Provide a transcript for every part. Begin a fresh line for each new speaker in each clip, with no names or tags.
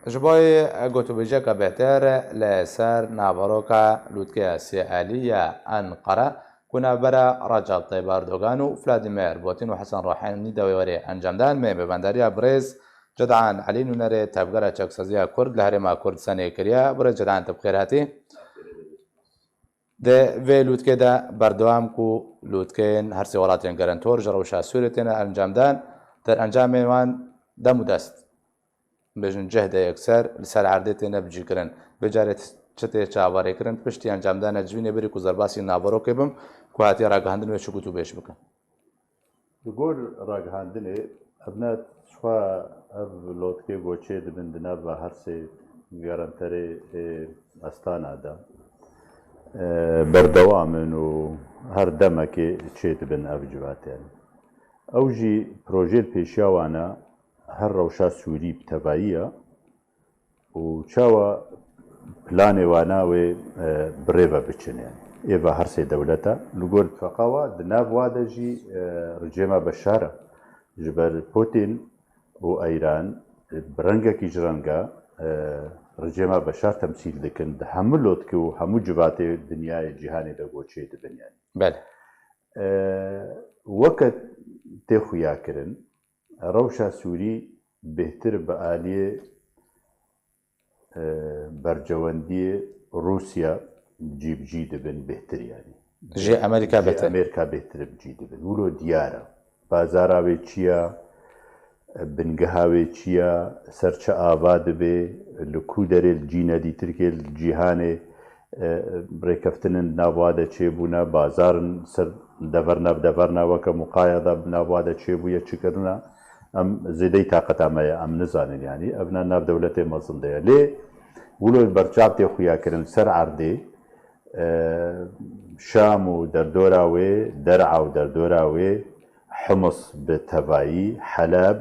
ji bo gotûbêjeka bêhter li ser navbaroka lûtkeya sêalî ya Enqere ku navbera Recep Tayyip Erdogan û Vladimir Putin û Hesan Rohanî dawê werê encam dan mê bêbendariya birêz Cedan Elî nûnerê tevgera çeksaziya Kurd li Herêma Kurdistanê kiriye. Birêz Cedan tu bi xêr hatî. Di vê lûtkê de berdewam ku lûtkeyên her sê welatên gerîntor ji rewşa Sûriyê têne encam dan derencamê wan dem û dest bêjin cehde yekser li ser erdê têne bicîkirin. Vê carê çi tê çavarêkirin piştî encamdana civînê birî ku zerbasî navberokê bim ku hatiye ragihandin wê çi gotûbêj bikin.
Li gor ragihandinê ev ne xwe ev lotkê goçê dibin di nav her sê gerenterê Astana de berdewamin û her demekê çê dibin ev civatê. Ew jî projeyê pêşiya wan e her rewşa Sûrî bi tevahî ye û çawa planê wan e wê birêve biçin yani. Êva her sê dewlet e. Li gor feqa wa di nav wa de jî rejêma Beşar e. Ji ber Putin û Eyran bi rengekî ji renga rejêma Beşar temsîl dikin. Di hemû lotkê û hemû civatê dinyayê cîhanê de goçê dibin yani.
Bele.
Weke tê xuya kirin, rewşa Sûrî bêhtir bi aliyê bercewendiyê Rûsya cî bi cî dibin bêhtir yani.
Ji Amerîka bêhtir.
Amerîka bêhtir bi cî dibin. Wilo diyar e. Bazara wê çi ye, bingeha wê çi ye, ser çi ava dibe, li ku derê li cîne dîtirkê li cîhanê rêkeftinên nava de çêbûne, bazarin ser deverna bi deverna weke muqaya da nava de çêbûye çikirine em zêdeyî taqeta me ye em nizanin yani. Ev ne nav dewletê mezin de ye. Lê wilo berçav tê xuya kirin ser erdê Şam û derdora wê, Der'a û derdora wê, Hims bi tevahî, Heleb,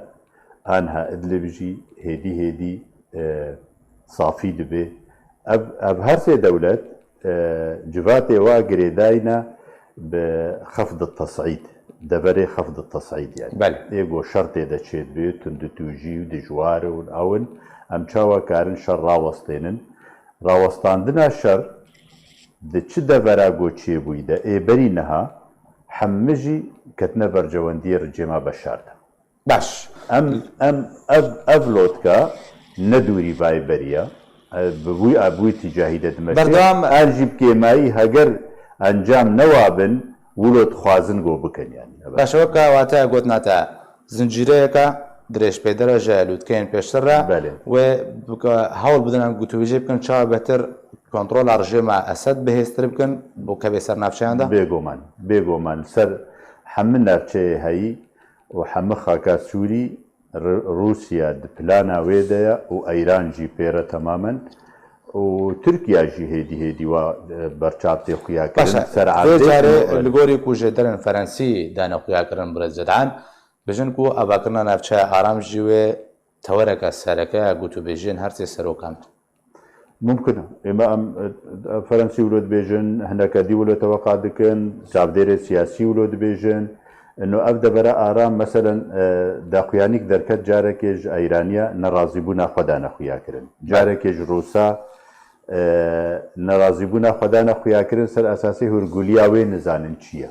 anha Idlib jî hêdî hêdî safî dibe. Ev her sê dewlet civatê wa girêdayîne bi xefd-i tesîd, deverê xefd-i tesîd yani. Êgo şertê de çê dibe, tundutûjî û dijwar û ewin em çawa karin şer rawestênin. Rawestandina şer di çi devera goçê bûyî de êberî niha hemû jî ketine bercewendiyê rejêma Beşar de.
Baş.
Ev lotka ne dûrî bayê beriye bi wî abûyî ticahî de dimeşe.
Berdewam
an jî bi kêmayî heger encam newabin wilo dixwazin got bikin yani.
Baş weka wateya gotina te zincîreyeka dirêjpêdere ji lûtkeyên pêştir re wê hewl bidin em gotûbêjê bikin çawa bêhtir kontrola rejêma Esed bihêztir bikin bû kevê ser navçeyan de?
Bêgoman ser hemû navçeyê heyî û hemû xaka Sûrî Rûsya di plana wê de ye û Eyran jî pêre temamen û Tirkiye jî hêdî hêdî wa berçav tê xuya kirin ser
erdê. Vê carê li gorî ku ji derên Frensî dane xuya kirin birêz Cedan bijin ku avakirina navçeya aram jî wê tewereke serekeya gotûbêjiyên her sê serokan be.
ممكن اما فرنسي ولود بيجن هناك دي ولود توقع دكن تعبير سياسي ولود بيجن انه ابدا براء ارام مثلا داقيانيك دركت جاركيج ايرانيا نرازبونا خدانا خويا كرن جاركيج روسا نرازبونا خدانا خويا كرن سر اساسي هرغوليا وين نزانن چيا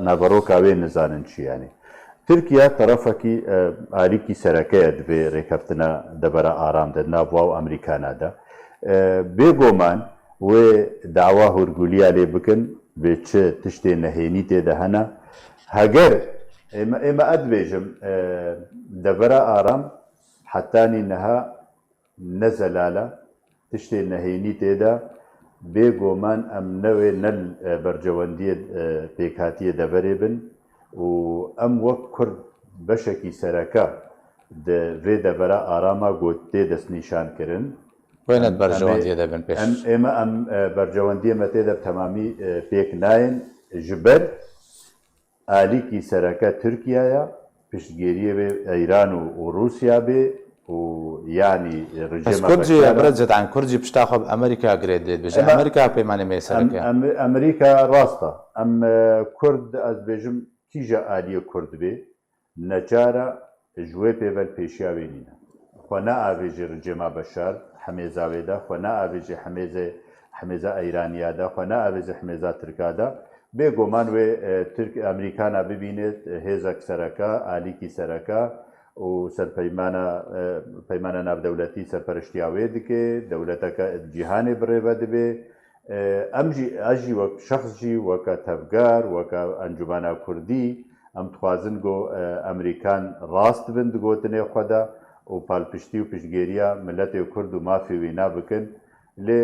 نافروكا وين نزانن چي يعني تركيا طرفكي آليكي سركية دبي ريكفتنا دبرا آرام دا نافوا و أمريكانا دا بيغومان و دعوة هرغوليا لي بكن بيچ تشتي نهيني تي دا هنا هاگر اما ادبيجم دبرا آرام حتاني نها نزلالا تشتي نهيني تي دا بيغومان ام نوي نل برجواندية بيكاتية دبري بن و ام وەک کورد بەشێکی سەرەکە vê devera arama got tê destnîşankirin
wêne bercewendiyê de bin pêş
ئێمە ئەم bercewendiyê me tê de temamî pêk nayên ji ber alîkî sereke Tirkiyeye piştgiriyê wê Eyran û Rûsya bê û yanî rejêma
Kurcî birêz Cedan Kurcî pişta xwe bi Amerîka girê dibêje Amerîka peymanê me sereke
Amerîka rast e em Kurd ez dibêjim kîja aliyê Kurd bê necara ji wê pêvel pêşiya wê nîne خۆ نائاوێژی ڕجێما بەشار حەمێزاوێدا خۆ نائاوێژی حەمێزە ئەیرانیادا خۆ نائاوێژی حمێزا ترکادا بێگۆمان وێ ئەمریکانا ببینێت هێزەک سەرەکە ئالیکی سەرەکە و پەیمانە ناودەولەتی سەرپەرشتیاوێ دکێ دەولەتەکە جیهانێ بڕێوە دەبێ ئەژی وەک شەخصجی وەکە تەفگار وەکە ئەنجومانە کوردی ئەم توازن گۆ ئەمریکان ڕاست بن دگۆتنێ خۆدا و پالپشتی و پشتگێریە ملەتێ کورد و مافی وینا بکەن لێ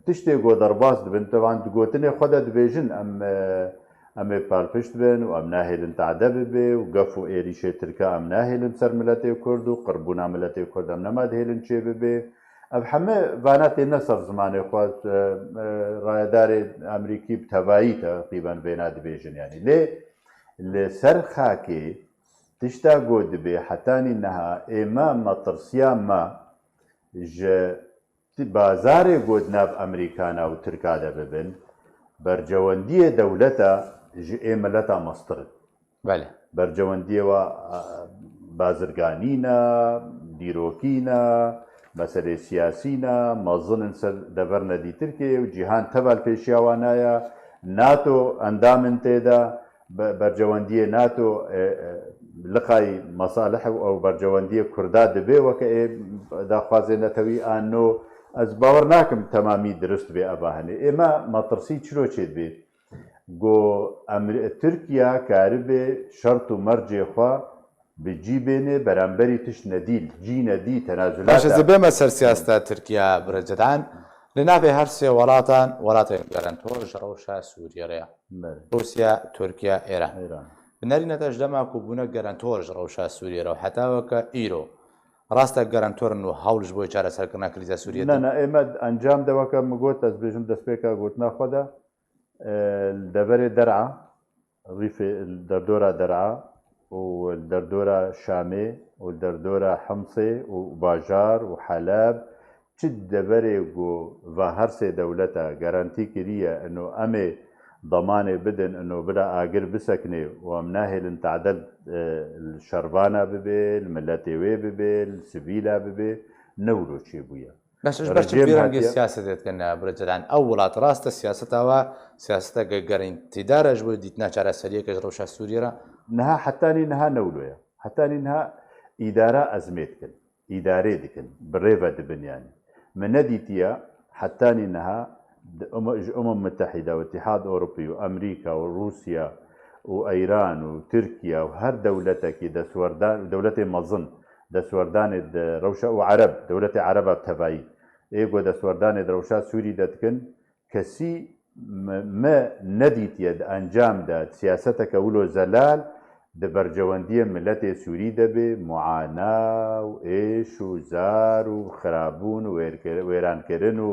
تشتێک گۆ دەرباز دبن تەوان دگۆتنێ خۆدا دبێژن ئەمێ پالپشت بن و ئەم ناهێلن تعدە ببێ و گەف و ئێریشێ ترکە ئەم ناهێلن سەر ملەتێ کورد و قڕبوونا ملەتێ کورد ئەم نەمادهێلن چێ ببێ ئەم هەمە ڤاناتێ نەسەر زمانێ خوات ڕایەدارێ ئەمریکی تەڤایی تەقریبەن بێنا دبێژن ینی لێسەر خاکێ تشتا گۆ دبێ حەتانی نەها ئێمە مەترسیان بازارێ گۆت ناو ئەمریکانە و ترکادە ببن بەرجەوەندیە دەولەتە ئێمەلەتا مەسترن بەرجەوەندیەوە بازرگانینە دیرۆکینە مەسەلێ سیاسینە مەزنن سەر دەبەرنەدی ترکێ و جیهان تەبال پێشیاوانایە ناتۆ ئەندامن تێدا بەرجەوەندیە ناتۆ لقای مەساڵح ئەو بەرجەوەندیە کووردا دەبێ وەکە داخوازێنەتەوی ئانۆ ئەس باوەڕ ناکەم تەمامی درست بێ ئەباهێنێ ئێمە مەترسی چرۆچێت بێت گۆ تورکیا کاربێ شەرت و مەرجێخوا بجی بێنێ بەرامبەری تش نەدیل جی نەدی تەنازلات
بێمە سەر سیاستە تورکیا برەجدان لە ناوێ هەر سێ وڵاتێک گەرانتۆر ڕەوشە سووریێڕەیە رووسیا تورکیا ئێران بنەرینەتەش دەماکو بوونە گەرانتۆرش ڕەوشە سووریێرە و حتاوەکە ئیرۆ ڕاستە گەرانتۆرن و هەوڵش بۆی چارەسەرکردنا کلیزە سووریە
ئێمە ئەنجام دەوەکە مگوت ئەس بێژم دەستپێکە گوتنا خۆدا دەبەرێ دەرعا ڕیفێ دەردۆرە دەرعا و دەردۆرە شامێ و دەردۆرە حەمسێ و باژار و حەلەب چ دەبەرێک و هەرسێ دەولەتە گەرانتی کردیە ئەنۆ ئەمێ ضمانێ بدن ئەنۆ برا ئاگر بسەکنێ و ئەم ناهێلن تعدەل شەربانە ببێ ملەتێ وێ ببێ سڤیلا ببێ نەورۆچێ بووە
ڕەنگی سیاستێتکەن برجدان ئەو وڵات ڕاستە سیاستەوە سیاستە گەرانتیدارەش بۆ دیتنا چارەسەریەکەش ڕەوشە سووریێرە
نها حتانی نها نەولۆیە حتانی نها ئیدارە ئەزمێتکن ئیدارێ دکن بڕێڤە دبنیانی من نەدیتیە حتانی نها متحیدە و اتحاد ئۆروپی و ئەمریکا و رووسیا و ئەیران و تورکیا و هەر دەولەتێکی دەسوەردان دەولەتی مەزن دەسوەردانێت ڕەوشە و عەرەب دەولەتی عەرەبە تەڤایی ئێگۆ دەسوەردانێت ڕەوشە سووری دەتکن کەسی مە نەدیتیە ئەنجامدا سیاسەتەکە ولۆ زەلال دەبەرجەوەندیە ملەتێ سووری دەبێ معانا و ئێش و زار و خراببوون و وێرانکردن و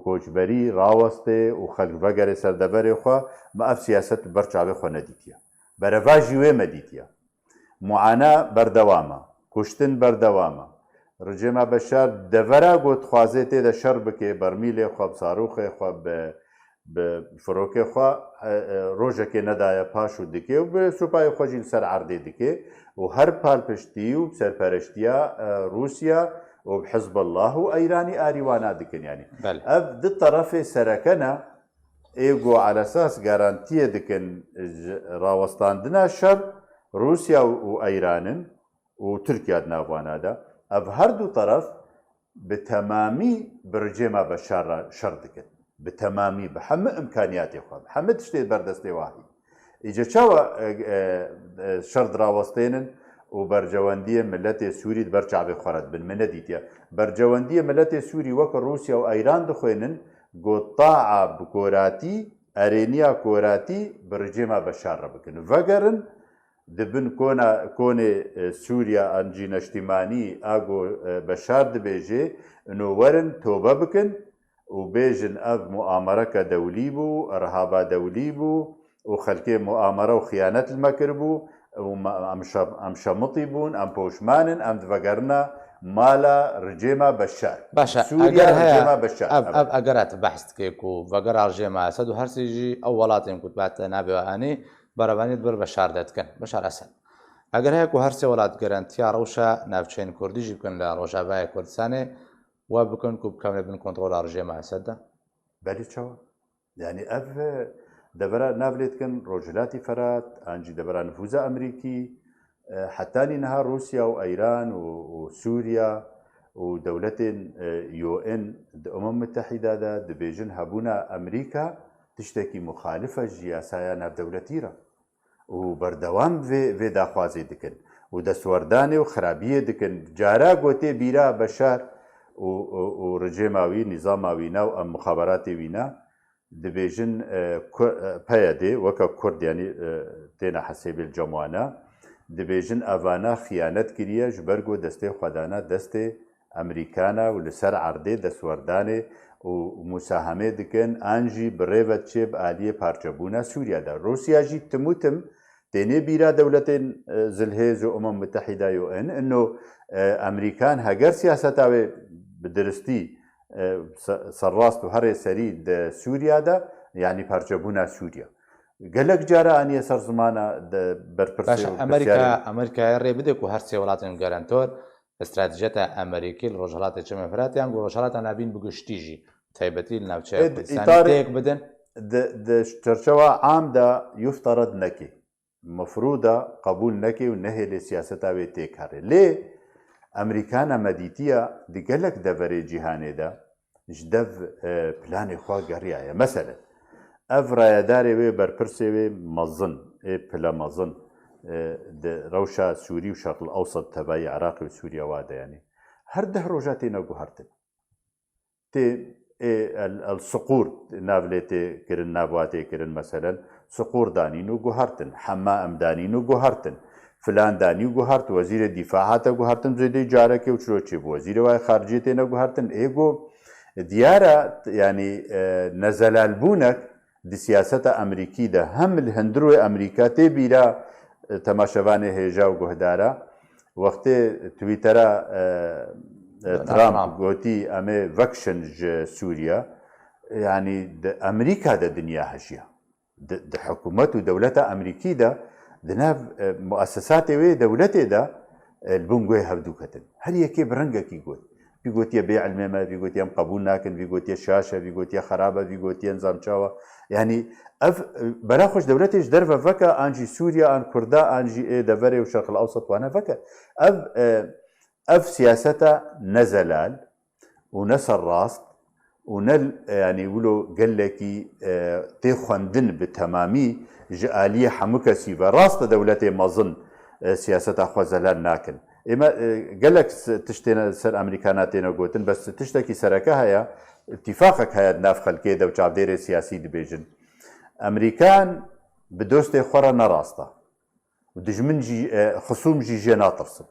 کۆچبەری ڕاوەستێ و خەلکڤەگەرێ سەردەبەرێ خوا مە ئەف سیاست بەرچاوێ خۆ نەدیتیە بەرەڤاژی وێ مەدیتیە معانا بەردەوامە کوشتن بەردەوامە ڕجێما بەشار دەڤەرا گۆتخوازێ تێدە شەڕ بکێ بەرمیلێ خوا بساڕوخێ خوا فرۆکێ خوا ڕۆژێکێ نەدایە پاش و دکێ و بێ سوپای خۆشی سەر عەردێ دکێ و هەر پالپشتی و سەرپەرشتیە رووسیا و حزب الله و ئەیرانی ئاریوانا دکنیانی ئەف دو طرفێ سەرەکەنە ئێگۆ علەساس گارانتیە دکن ڕاوەستاندنا شەر رووسیا و ئەیرانن و تورکیا ناوانادا ئەف هەردوو طرف بتەمامی برجێما بەشار شەڕ دکن بتەمامی بە هەمە ئیمکانیاتی خوا هەمە تشتێ بەردەستێ واهی ئیجە چاوە شەڕ ڕاوەستێنن و بەرجەوەندیە ملەتێ سووریت بەرچاوێ خۆرەت بن من نەدیتە بەرجەوەندیە ملەتێ سووری وەکە رووسیا و ئەیران دخوێنن گۆتاعا بکۆراتی ئەرێنیا کۆراتی بڕجێما بەشارڕە بکن ڤەگەرن دبن کۆنێ سووریا ئەنجی نەشتیمانی ئاگۆ بەشار دبێژێ نۆوەرن تۆبە بکن و بێژن ئەف موئامەرەکە دەولی بوو ئەرهابا دەولی بوو و خەلکێ موئامەرە و خیانەت لمەکرد بوو ئەم شەمڵی بوون ئەم پۆشمانن ئەم دڤەگەرنە مالە ڕجێما بەشار
باشە ئەگەراتە بەحستکێک و ڤەگەر ئاژێما ئەسەد و هەرسێژی ئەو وڵاتێن کوتباتە نابێوانێ بەرەبانێت بەر بەشار دەتکەن بەشار ئەسەد ئەگەر هەیە و هەرسێ وڵات گەرانتیا ڕەوشە ناوچەین کوردیژی بکەن لە ڕۆژاوای کوردستانێ وا بکەن و بکەونە بن کۆنتڕۆلا ڕژێ ماسەددا
بەریچەوە یعنی ئەف دەبەرە نابلێتکەن ڕۆژلاتی فەرات ئەنجی دەبەرە نفوزە ئەمریکی حتانی نەها رووسیا و ئەیران و سووریا و دەولەتێن UN ئەمم متحیدادا دەبێژن هەبوونە ئەمریکا تشتێکی مخالفە ژیاسایە ناودەولەتیرە و بەردەوام vê daxwazê dikin û destwardanê û xerabiyê dikin cara gotê bîra beşar û rejêma wî nîzama wîna û em mixaberatê wîna dibêjin peya dê weka Kurd yanî têne hesêbê cemwana dibêjin evana xiyanet kiriye ji ber got destê xwedana destê Emerîkana û li ser erdê destwardanê û musahemê dikin an jî bi rêve çê bi aliyê parçebûna Sûriyada Rûsya jî tim û tim tênê bîra dewletên zilhêz û Umem Mütehîda UN ino Emerîkan heger siyaseta wê bi diristî serrast û herê serî di Sûriyada yanî parçebûna Sûriya gelek cara aniye ser zimana berpirsê
ئەمریکای ڕێ بدێک و هەرسێ وڵاتên گەرانتۆر استراتیژەتە ئەمریکی لە ڕۆژهەڵاتی چەمەفراتیان و ڕۆژهەڵاتە نابین بگشتیژی تایبەتی لە ناوچەیە کوردستانێک بدەن
چەرچەوە عامدا یفتەرەد نەکێ مفروضە قبول نەکێ و نەهێلێ سیاسەتا وێ تێکارێ لێ ئەمریکانە مەدیتیە دیگەلک دەڤەرێ جیهانێدا ji dev planê xwe geriyaye mesele ev rayedarê wê berpirsê wê mezin ê pile mezin di rewşa Sûrî û Şerqil Ewsat tebayî Iraqê û Sûriya wa de yanî her deh roja têne guhertin tê السقور ناولێ تێکردن ناوا تێکردن مەسەلەن سقور دانین و گوهرتن حەما ئەم دانین و گوهرتن فلان دانی و گوهرت وەزیرە دیفاع هاتە گوهرتن زێدەی جارەکە و چرۆچێ بوو وەزیرە وای خارجی تێنە گوهرتن ئێگۆ دیارە ینی نەزەلالبوونەك دی سیاسەتە ئەمریکیدا هەم هەندروی ئەمریکا تێ بیرا تەماشەوانێ هێژا و گوهدارە وەختێ تویتەرە ترامپ گوتی ئەمێ ڤەکشن ji Sûriya yanî di Emerîka de dinya hejiya di hikûmet û dewleta Emerîkî de di nav muessesatê wê dewletê de li bin guhê hevdû ketin her yekê bi rengekî got vî gotiye bêilmê me vî gotiye em qebûl nakin vî gotiye şaş e vî gotiye xerab e vî gotiye nizamçawa yanî ev beraxweş dewletê ji derve veke an jî Sûriya an Kurda an jî ê deverê û Şerqil Ewsat wane veke ev siyaseta ne zelal û ne serrast û ne yanî wilo gelekî tê xwendin bi temamî ji aliyê hemû kesî ve rast e dewletê mezin siyaseta xwe zelal nakin ême gelek tiştêne ser Emerîkana têne gotin bes tiştekî sereke heye îtîfaqek heye nav xelkê de û çavdêrê siyasî dibêjin Emerîkan bi dostê xwe re nerasta û dijmin jî xisûm jî jê natirsin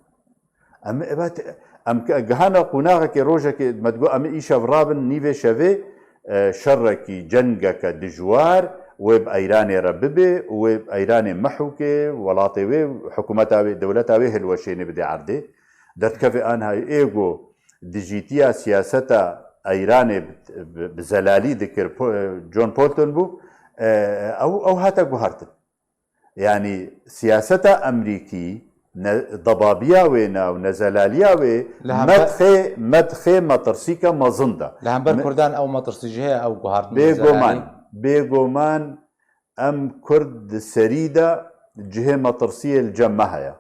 em gihana qûnaxekê rojekê medgo em îşev rabin nîvê şevê şerrekî cengeke dijwar wê bi Eyranê re bibe û wê Eyranê mehûkê welatê wê hikûmeta wê dewleta wê hilweşênê bide erdê derdkevê an hayê êgo dijîtiya siyaseta Eyranê bi zelalî dikir John Bolton bû ew hate guhertin yanî siyaseta Emerîkî ضبابیا wê nav nezelaliya wê medxê metirsîka mezin da
li hember Kurdan ew metirsîjî heye ew guhartin
bêgoman em Kurd di serî de cihê metirsiyê li cem me heye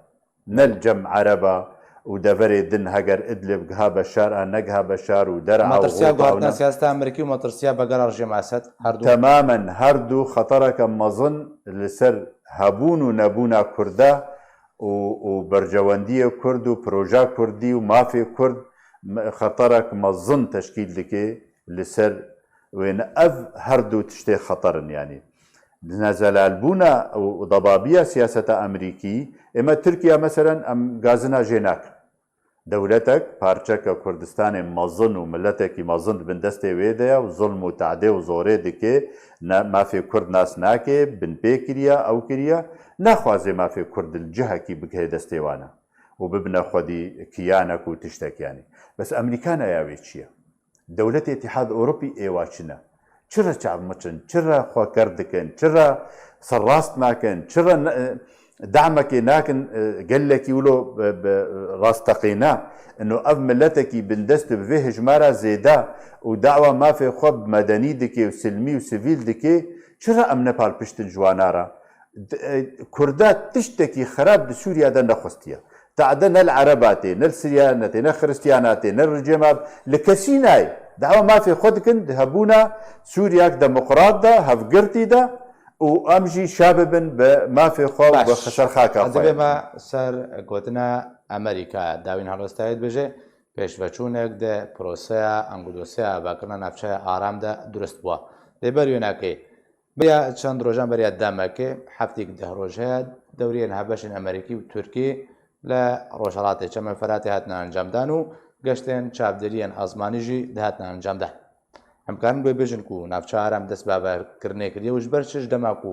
ne li cem Ereba û deverê din heger Idlib giha beşar an negiha beşar û dera
siyaseta Emerîkî û metirsiya begera rejîm Esed
temamen her du xetereke mezin li ser hebûn û nebûna Kurda û bercewendiyê Kurd û proja Kurdî û mafê Kurd xeterek mezin teşkîl dike li ser wêne ev her du tiştê xeterin yanî nezelalbûna û debabiya siyaseta Emerîkî ême Tirkiye meselen em gazina jê nakin dewletek parçeka Kurdistanê mezin û milletekî mezin bin destê wê de ye û zulm û tehdê û zorê dike mafê Kurd nas nake bin pê kiriye ew kiriye naxwaze mafê Kurd li cihekî bigihê destê wane û bibine xwedî kiyanek û tiştek yanî bes Emerîkana ya wê çi ye dewletê Îtîhad Ewropî êwa çi ne çira çavmiçin çira xweker dikin çira serrast nakin çira دعمك ناكن قال لك يقولوا راستقينا انه اف ملتك بندست بفيه جمارة زيدا ودعوة ما في خب مدني دكي وسلمي وسيفيل دكي شرا ام نبال بشتن جوانارا كردات تشتكي خراب سوريا دا نخستيا تعدنا العرباتي نل سرياناتي نل خريستياناتي نل رجيمات لكسيناي دعوة ما في خدكن هبونا سوريا ديمقراط دا هفقرتي دا وامجي شاببن بما في خوف بخسر خاكا
خواه ما سر قوتنا امریکا داوین هەڵوەستایت بێژێ پێشڤەچوونێک دە پرۆسەیە ئەنگودۆسیا باکردنە ناوچە ئارام دا دروست بووە لێبەر وێناکەی بیا چەند ڕۆژان بەریاد دامەکە هەفتێک 10 ڕۆژ هەیە دەوریان هەبەشن ئەمریکی و تورکی لە ڕۆژهەڵاتی چەمەفەراتی هاتنە ئەنجامدان و گەشتێن چاپدەریان ئازمانیژی دەهاتنە ئەنجامدان ئەمکارن بۆی بێژن و ناوچە ئارام دەست بابەرکردنێکردی وش بەرچش دەماک و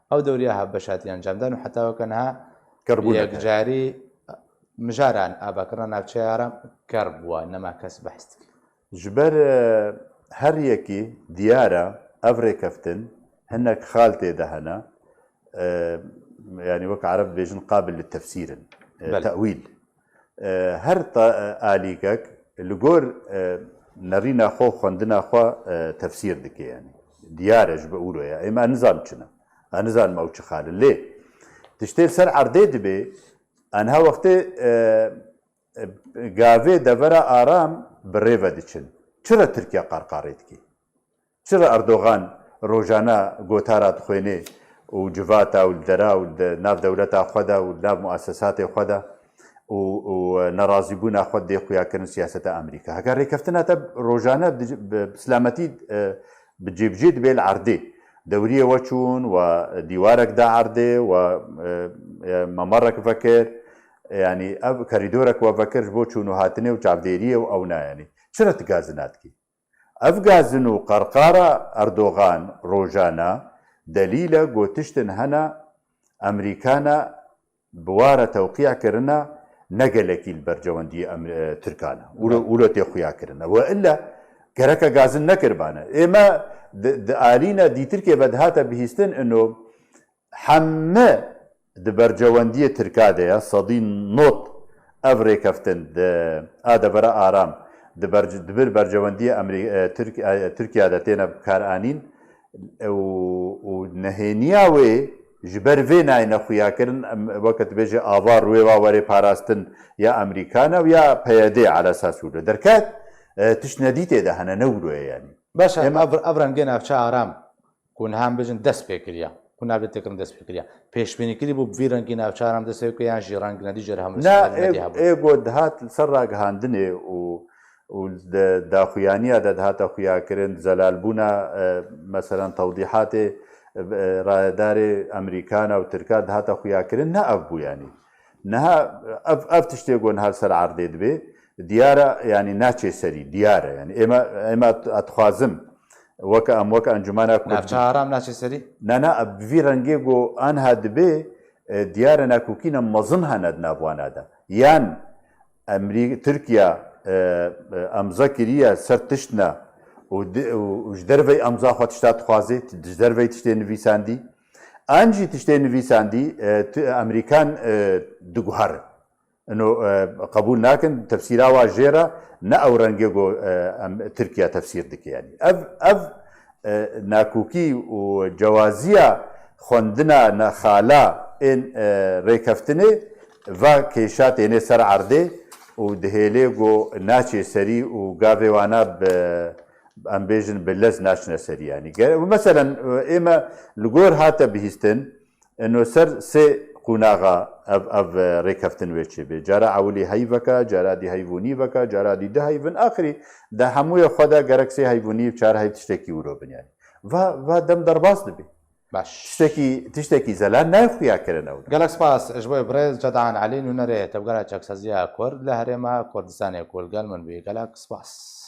ئەو دەوریە هەبەشاتی ئەنجامدان و حتاوەکەنها یەکجاری مژاران ئاباکردنە ناوچەی ئارام کار بووە نەما کەس بەحست
ژبەر هەر یەکی دیارە ئەڤ ڕێکەفتن هەنێک خاڵ تێدا هەنا يعني وەک عەرەب بێژن قابل للتەفسیرن تەویل هەر ئالیکەک li gor nerîna xwe xwendina xwe tefsîr dike yani diyar e ji ûroya êma nizan çina nizanim ew çi xal lê tiştê ser erdê dibe anha wextê gavê devera aram bi rêve diçin çira Tirkiye qarqarê dike çira Erdogan rojana gotara dixwêne û civata û dera û nav dewleta xwe de û nav muessesatê xwe de و نەڕازیبوونا خۆ دێ خویاکردن سیاسەتە ئەمریکا هەگەر ڕێکەفتنە ڕۆژانە بسلامەتی بجێبجێ دەبێ لە عەردێ دەوریەوە چوون و دیوارێکدا عەردێ و مەمەڕێک vekir yani ev koridorek we vekir ji bo çûn û hatinê û çavdêriyê û ew yani çira tu gazin natkî ev gazin û qarqara Erdogan rojana delîl e gotiştin hene Emerîkana bi ware tewqî'kirina negelekî li bercewendiyê Tirkan e ûlo tê xuyakirine we illa gereka gazin nekirbane ême di alîna dîtirkê ve dihate bihîstin ino heme di bercewendiyê Tirka de ya sedî not ev rêkeftin a devera aram dibir bercewendiyê Tirkiye de têne bikaranîn û nehêniya wê ji ber vê nayêne xuyakirin weke dibêje ava rûyê wa werê parastin ya Emerîkana û ya PYD ala esas wilo derket tiştnedî tê de hene ne wîroye yani
باش ev rengê navçe aram ku nihan bêjin dest pê kiriye ku navê têkirin dest pê kiriye pêşbînîkirî bû vî rengî navçe aram dest pê kiriye yan jî reng nedî jê hemû
ê got dihat ser ragihandinê û daxuyaniya de dihata xuyakirin zelalbûna meselan tewdîhatê rayedarê Emerîkana û Tirka dihata xuyakirin ne ev bû yani niha ev tiştê got niha ser erdê dibe diyar e yani naçê serî diyar e yani ême dixwazim weke em weke encumena
navçe aram naçê serî
nana vî rengê got anha dibe diyar e nekûkîna mezin hene di nav wana de yan Tirkiye emza kiriye ser tiştne û ji dervey emza xwe tişta dixwaze ji dervey tiştê nivîsandî an jî tiştê nivîsandî Emerîkan diguherin ino qebûl nakin tefsîra wa jêra ne ew rengê got Tirkiye tefsîr dike yani ev nakûkî û cewaziya xwendina nexala ên rêkeftinê va kêşa têne ser erdê û dihêlê got naçê serî û gavê wana em bêjin bi lez naçine serî yani meselen ême li gor hate bihîstin ino ser sê qûnaxa ev rêkeftin wê çêbê cara ewilî heyv veke cara dî heyvûnî veke cara dî di heyvin axirî di hemûyê xwe de gerek sê heyvûnî çar heyv tiştekî wiro bin yani va dem derbas dibe
باش
tiştekî zelal nayxuyakirin ew
gelek spas ji bo birêz Cedan Elî nûnerê tevgera çeksazîya Kurd li herêma Kurdistanê kulgel min bî gelek spas